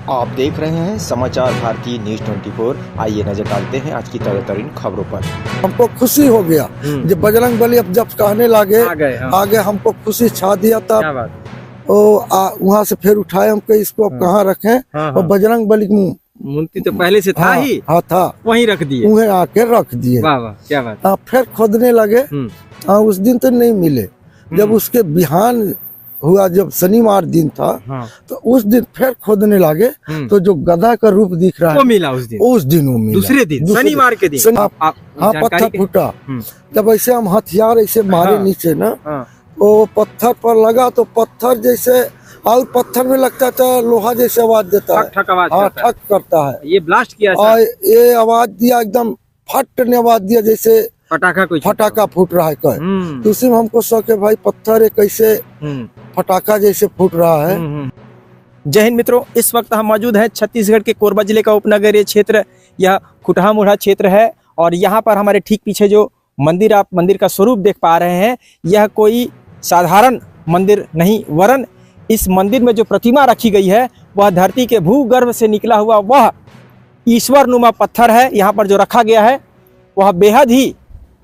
आप देख रहे हैं समाचार भारती न्यूज 24। आइए नजर डालते हैं आज की ताजा तरीन खबरों पर। हमको खुशी हो गया जब बजरंग बली अब जब कहने लगे आगे हमको खुशी छा दिया। तब वहाँ से फिर उठाए हमको इसको अब कहाँ रखें। और बजरंग बली मूर्ति तो पहले से था ही। हाँ था, वहीं रख दिए, उन्हें आके रख दिए। वाह वाह क्या बात। फिर खोदने लगे। उस दिन तो नहीं मिले। जब उसके बिहान हुआ, जब शनिवार दिन था, तो उस दिन फिर खोदने लगे तो जो गधा का रूप दिख रहा है वो मिला उस दिन। वो मिला दूसरे दिन शनिवार के दिन। हाँ, पत्थर फूटा। जब ऐसे हम हथियार ऐसे मारे नीचे ना, वो पत्थर पर लगा तो पत्थर जैसे, और पत्थर में लगता था लोहा जैसे आवाज देता है। ठक आवाज ठक करता है। ये ब्लास्ट किया और ये आवाज दिया, एकदम फट ने आवाज दिया जैसे फटाका फूट रहा है। तो उसी में हमको शौक है भाई, पत्थर है कैसे फटाका जैसे फूट रहा है। जय हिंद मित्रों, इस वक्त हम मौजूद हैं छत्तीसगढ़ के कोरबा जिले का उपनगरीय क्षेत्र, यह खुटहा मुढ़ा क्षेत्र है। और यहाँ पर हमारे ठीक पीछे जो मंदिर, आप मंदिर का स्वरूप देख पा रहे हैं, यह कोई साधारण मंदिर नहीं, वरन इस मंदिर में जो प्रतिमा रखी गई है वह धरती के भूगर्भ से निकला हुआ वह ईश्वर नुमा पत्थर है। यहाँ पर जो रखा गया है वह बेहद ही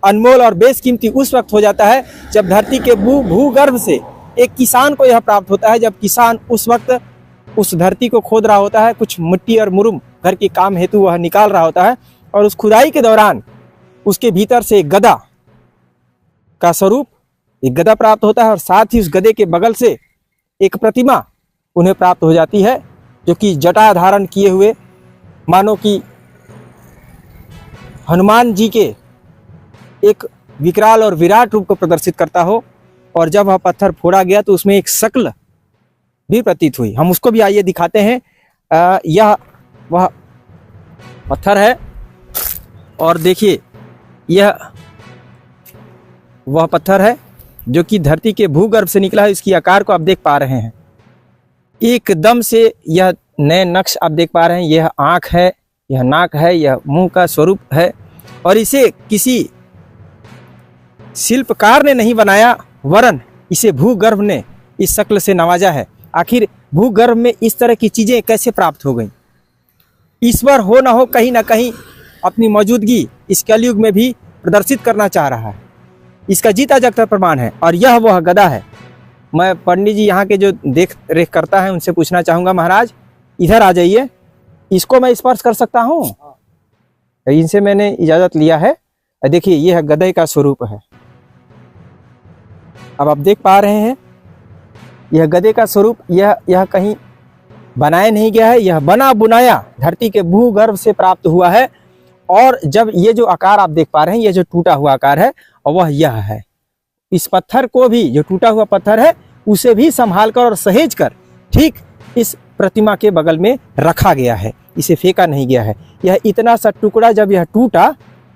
अनमोल और बेशकीमती उस वक्त हो जाता है जब धरती के भूगर्भ से एक किसान को यह प्राप्त होता है। जब किसान उस वक्त उस धरती को खोद रहा होता है, कुछ मिट्टी और मुरुम घर के काम हेतु वह निकाल रहा होता है, और उस खुदाई के दौरान उसके भीतर से एक गधा का स्वरूप, एक गधा प्राप्त होता है। और साथ ही उस गधे के बगल से एक प्रतिमा उन्हें प्राप्त हो जाती है, जो कि जटा धारण किए हुए मानो कि हनुमान जी के एक विकराल और विराट रूप को प्रदर्शित करता हो। और जब वह पत्थर फोड़ा गया तो उसमें एक शक्ल भी प्रतीत हुई। हम उसको भी आइए दिखाते हैं। यह वह पत्थर है, और देखिए यह वह पत्थर है जो कि धरती के भूगर्भ से निकला है। इसकी आकार को आप देख पा रहे हैं, एकदम से यह नए नक्श आप देख पा रहे हैं। यह आँख है, यह नाक है, यह मुंह का स्वरूप है। और इसे किसी शिल्पकार ने नहीं बनाया, वरन इसे भूगर्भ ने इस शक्ल से नवाजा है। आखिर भूगर्भ में इस तरह की चीजें कैसे प्राप्त हो गई? ईश्वर हो ना हो, कहीं ना कहीं अपनी मौजूदगी इस कलयुग में भी प्रदर्शित करना चाह रहा है। इसका जीता जागता प्रमाण है। और यह वह गधा है। मैं पंडित जी यहाँ के जो देख रेख करता है उनसे पूछना चाहूँगा, महाराज इधर आ जाइए, इसको मैं स्पर्श कर सकता हूँ? इनसे मैंने इजाज़त लिया है। देखिए यह गधे का स्वरूप है। अब आप देख पा रहे हैं यह गधे का स्वरूप, यह कहीं बनाया नहीं गया है, यह बना बुनाया धरती के भूगर्भ से प्राप्त हुआ है। और जब ये जो आकार आप देख पा रहे हैं, यह जो टूटा हुआ आकार है, और वह यह है। इस पत्थर को भी, जो टूटा हुआ पत्थर है, उसे भी संभाल कर और सहेज कर ठीक इस प्रतिमा के बगल में रखा गया है। इसे फेंका नहीं गया है। यह इतना सा टुकड़ा जब यह टूटा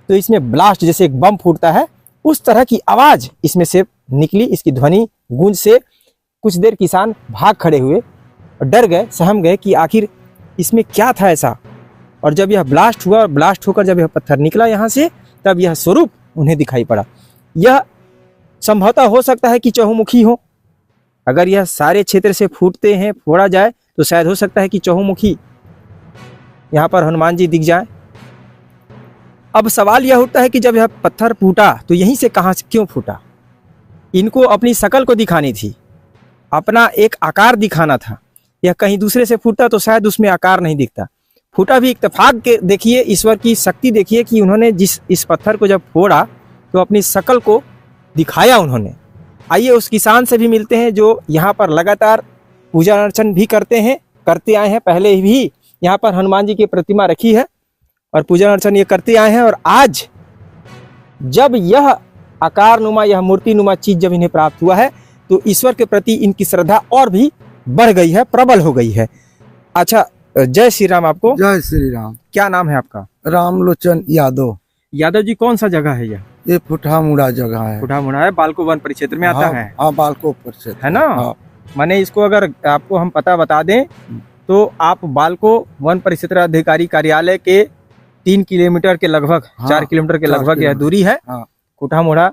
तो इसमें ब्लास्ट जैसे एक बम फूटता है, उस तरह की आवाज इसमें से निकली। इसकी ध्वनि गूंज से कुछ देर किसान भाग खड़े हुए और डर गए, सहम गए कि आखिर इसमें क्या था ऐसा। और जब यह ब्लास्ट हुआ और ब्लास्ट होकर जब यह पत्थर निकला यहाँ से, तब यह स्वरूप उन्हें दिखाई पड़ा। यह संभवतः हो सकता है कि चहुमुखी हो। अगर यह सारे क्षेत्र से फूटते हैं, फोड़ा जाए, तो शायद हो सकता है कि चहुमुखी यहाँ पर हनुमान जी दिख जाए। अब सवाल यह उठता है कि जब यह पत्थर फूटा तो यहीं से कहाँ से क्यों फूटा? इनको अपनी शकल को दिखानी थी, अपना एक आकार दिखाना था। यह कहीं दूसरे से फूटता तो शायद उसमें आकार नहीं दिखता। फूटा भी इत्तेफाक के, देखिए ईश्वर की शक्ति देखिए कि उन्होंने इस पत्थर को जब फोड़ा तो अपनी शकल को दिखाया उन्होंने। आइए उस किसान से भी मिलते हैं जो यहाँ पर लगातार पूजा अर्चन भी करते आए हैं। पहले भी यहाँ पर हनुमान जी की प्रतिमा रखी है और पूजा अर्चन ये करते आए हैं। और आज जब यह आकार नुमा, यह मूर्ति नुमा चीज जब इन्हें प्राप्त हुआ है, तो ईश्वर के प्रति इनकी श्रद्धा और भी बढ़ गई है, प्रबल हो गई है। अच्छा, जय श्री राम। आपको जय श्री राम। क्या नाम है आपका? रामलोचन यादव। यादव जी, कौन सा जगह है यह? ये खुटहा मुड़ा जगह है। खुटहा मुड़ा है, बालको वन परिक्षेत्र में आता है। हाँ, बालको परिक्षेत्र है ना। माने इसको अगर आपको हम पता बता दें तो आप बालको वन परिक्षेत्र अधिकारी कार्यालय के 3 किलोमीटर के लगभग, 4 किलोमीटर के लगभग यह दूरी है। खुटहा मुड़ा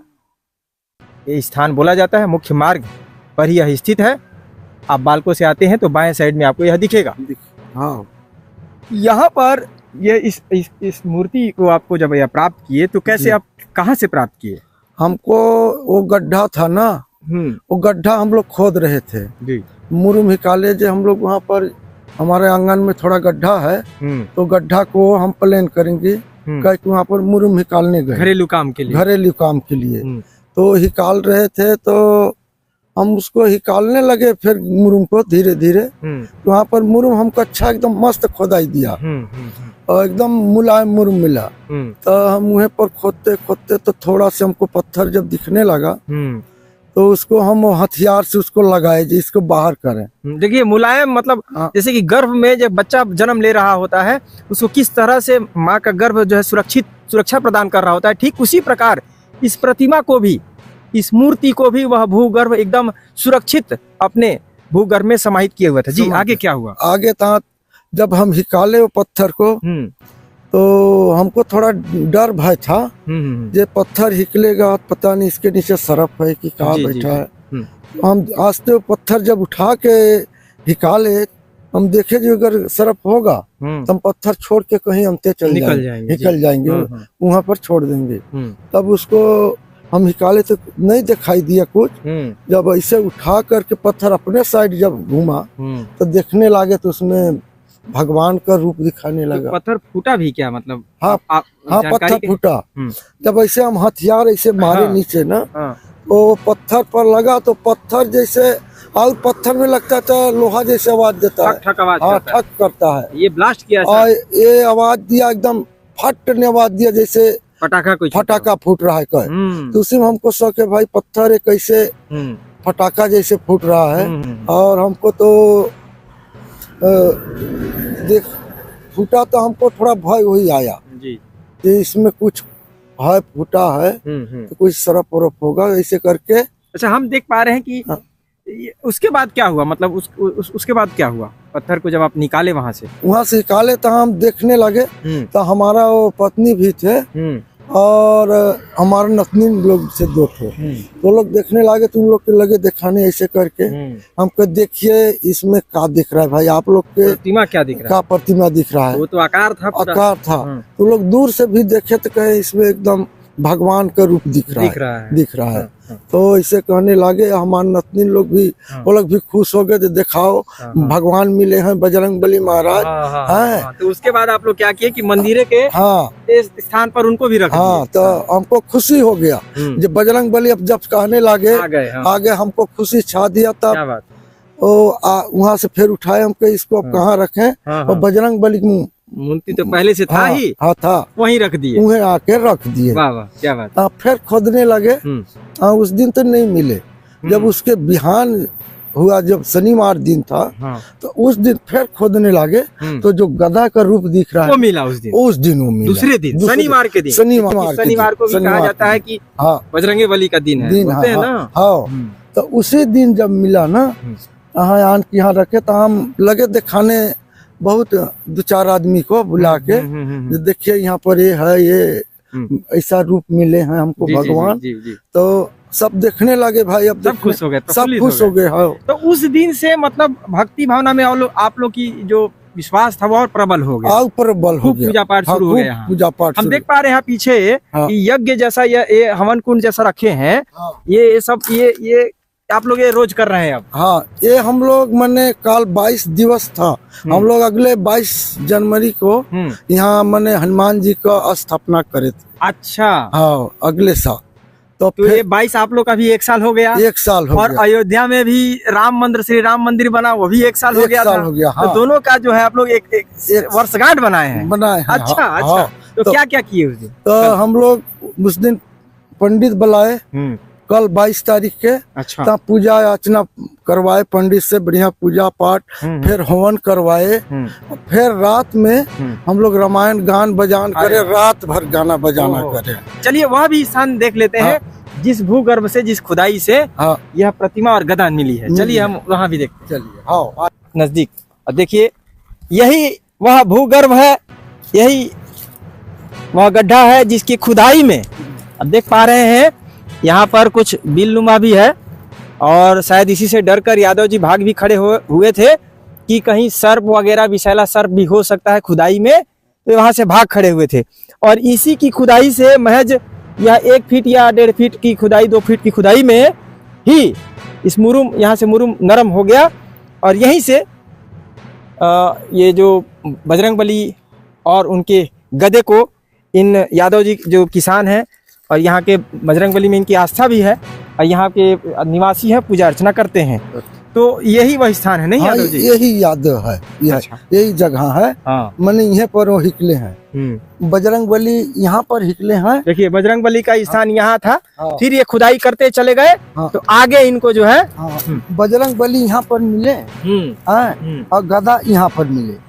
ये स्थान बोला जाता है, मुख्य मार्ग पर ही यह स्थित है। आप बालको से आते हैं तो बाएं साइड में आपको यह दिखेगा। हाँ। यहाँ पर ये इस मूर्ति को आपको जब यह प्राप्त किए तो कैसे आप कहाँ से प्राप्त किए? हमको वो गड्ढा था ना, वो गड्ढा हम लोग खोद रहे थे जी। मुरुम निकाले जो हम लोग वहाँ पर हमारे आंगन में थोड़ा गड्ढा है, तो गड्ढा को हम प्लेन करेंगे कह के वहाँ पर मुरुम निकालने गए घरेलू काम के लिए। घरेलू काम के लिए तो हिकाल रहे थे, तो हम उसको हिकालने लगे फिर मुरुम को धीरे धीरे। तो वहाँ पर मुरुम हमको अच्छा एकदम मस्त खोदाई दिया और एकदम मुलायम मुरुम मिला। तो हम वहीं पर खोदते खोदते तो थोड़ा से हमको पत्थर जब दिखने लगा तो उसको हम हथियार से उसको लगाए जिसको बाहर करें। देखिए मुलायम मतलब जैसे कि गर्भ में जब बच्चा जन्म ले रहा होता है उसको किस तरह से माँ का गर्भ जो है सुरक्षा प्रदान कर रहा होता है, ठीक उसी प्रकार इस प्रतिमा को भी, इस मूर्ति को भी वह भूगर्भ एकदम सुरक्षित अपने भूगर्भ में समाहित किए हुए थे। जी आगे क्या हुआ? आगे था जब हम हिकाले वो पत्थर को तो हमको थोड़ा डर भय था ये पत्थर हिकलेगा पता नहीं इसके नीचे सरफ है कि कहाँ बैठा है। हम आस्ते वो पत्थर जब उठा के हिकाले हम देखे जो अगर सरफ होगा तो हम पत्थर छोड़ के कहीं अंते निकल जाएंगे वहाँ पर छोड़ देंगे। तब उसको हम हिकाले तो नहीं दिखाई दिया कुछ। जब ऐसे उठा करके पत्थर अपने साइड जब घूमा तो देखने लगे तो उसमें भगवान का रूप दिखाने लगा। तो पत्थर फूटा भी क्या मतलब? हाँ पत्थर फूटा। जब ऐसे हम हथियार ऐसे मारे नीचे ना तो पत्थर पर लगा तो पत्थर जैसे और पत्थर में लगता था लोहा जैसे आवाज देता है, ठक करता है। ये ब्लास्ट किया और ये आवाज दिया एकदम फट ने आवाज दिया जैसे फटाका फूट रहा है कहे। तो उसी में हमको शक है भाई पत्थर एक कैसे फटाका जैसे फूट रहा है। और हमको तो देख फूटा तो हमको थोड़ा भय वही आया जी कि इसमें कुछ है फूटा है तो कुछ सरफ वरफ होगा ऐसे करके। अच्छा हम देख पा रहे हैं कि उसके बाद क्या हुआ, मतलब उसके बाद क्या हुआ? पत्थर को जब आप निकाले वहां से निकाले तो हम देखने लगे तो हमारा वो पत्नी भी थे और हमारे नतनी लोग से दो थे। तो लोग देखने लगे तो उन लोग के लगे दिखाने ऐसे करके हमको देखिए इसमें क्या दिख रहा है भाई आप लोग के प्रतिमा क्या दिख रहा है? प्रतिमा दिख रहा है? वो तो आकार था तो लोग दूर से भी देखे तो कहे इसमें एकदम भगवान का रूप दिख रहा है। तो ऐसे कहने लगे हमारे नतनी लोग भी वो लोग भी खुश हो गए, दिखाओ भगवान मिले हैं बजरंगबली महाराज हैं। तो उसके बाद आप लोग क्या किए कि मंदिर के स्थान पर उनको भी रखा? तो हमको खुशी हो गया जब बजरंगबली अब जब कहने लगे आगे हमको खुशी छा दिया। तब वहाँ से फिर उठाए हमको इसको अब कहाँ रखें और बजरंगबली मूर्ति तो पहले से था ही था वहीं रख दिए, वहीं आके रख दिए। वाह वाह क्या बात। फिर खोदने लगे उस दिन तो नहीं मिले। जब उसके बिहान हुआ जब शनिवार दिन था तो उस दिन फिर खोदने लगे तो जो गधा का रूप दिख रहा है वो मिला उस दिन वो मिला। दूसरे दिन शनिवार के दिन शनिवार को भी कहा जाता है कि बजरंगी बली का दिन है ना। हाँ तो उसी दिन जब मिला ना यहाँ रखे तो हम लगे दिखाने बहुत दो चार आदमी को बुला के देखिए यहाँ पर ये है ये ऐसा रूप मिले हैं हमको भगवान। तो सब देखने लगे भाई अब सब खुश हो गए, सब खुश हो गए। तो उस दिन से मतलब भक्ति भावना में आप लोग की जो विश्वास था वो और प्रबल हो गया, और प्रबल हो गया। पूजा पाठ शुरू हो गया। पूजा पाठ हम देख पा रहे हैं पीछे कि यज्ञ जैसा ये हवन कुंड जैसा रखे हैं। ये सब ये आप लोग ये रोज कर रहे हैं अब? हाँ ये हम लोग मैंने कल 22 दिवस था। हम लोग अगले 22 जनवरी को यहाँ मैंने हनुमान जी का स्थापना करे थे। अच्छा हाँ अगले साल। तो ये 22 आप लोग का भी 1 साल हो गया? 1 साल हो और गया। अयोध्या में भी श्री राम मंदिर बना वो भी 1 साल हो गया था। हाँ। तो दोनों का जो है आप लोग एक वर्षगांठ बनाए हैं। अच्छा। तो क्या क्या किए उस दिन? तो हम लोग उस दिन पंडित बुलाए कल 22 तारीख के। अच्छा। तब पूजा अर्चना करवाए पंडित से, बढ़िया पूजा पाठ, फिर हवन करवाए। फिर रात में हम लोग रामायण गान बजान करे, रात भर गाना बजाना करे। चलिए वह भी स्थान देख लेते हैं जिस भूगर्भ से, जिस खुदाई से यह प्रतिमा और गदा मिली है। चलिए हम वहाँ भी देखते हैं। चलिए हाँ नजदीक। देखिए यही वह भूगर्भ है, यही वह गड्ढा है जिसकी खुदाई में अब देख पा रहे हैं यहाँ पर कुछ बिलनुमा भी है और शायद इसी से डरकर यादव जी भाग भी खड़े हुए थे। कि कहीं सर्प वगैरह विषैला सर्प भी हो सकता है खुदाई में, तो वहां से भाग खड़े हुए थे। और इसी की खुदाई से महज यह 1 फीट या 1.5 फीट की खुदाई, 2 फीट की खुदाई में ही इस मुरुम, यहाँ से मुरुम नरम हो गया और यहीं से ये जो बजरंगबली और उनके गधे को इन यादव जी जो किसान हैं और यहाँ के बजरंगबली में इनकी आस्था भी है और यहाँ के निवासी हैं, पूजा अर्चना करते हैं। तो यही वह स्थान है नहीं हाँ, यादव जी? यही यादव है, अच्छा। यही जगह है। हाँ। मैंने यहाँ पर वो हिकले हैं, बजरंगबली यहाँ पर हिकले हैं। देखिए बजरंगबली का स्थान यहाँ था, हाँ। फिर ये खुदाई करते चले गए, हाँ। तो आगे इनको जो है बजरंगबली यहाँ पर मिले हैं और गदा यहाँ पर मिले।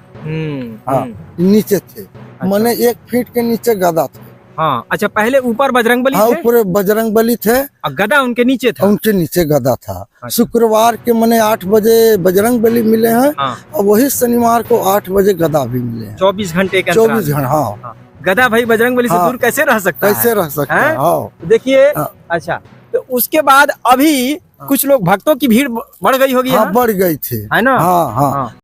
हाँ, नीचे थे, मैंने 1 फीट के नीचे गदा थे। हाँ, अच्छा, पहले ऊपर बजरंगबली हाँ, थे ऊपर बजरंगबली थे और गदा उनके नीचे था। उनके नीचे गदा था। अच्छा। शुक्रवार के मैंने 8 बजे बजरंगबली मिले हैं। हाँ। और वही शनिवार को 8 बजे गदा भी मिले हैं। 24 घंटे के 24 घंटे। हाँ। गधा भाई बजरंगबली से हाँ। दूर कैसे रह सकता है? कैसे रह सकता है? हाँ। देखिए, हाँ। अच्छा, तो उसके बाद अभी कुछ लोग भक्तों की भीड़ बढ़ गई होगी हाँ, यहाँ? बढ़ गई थी, है ना? हाँ हाँ,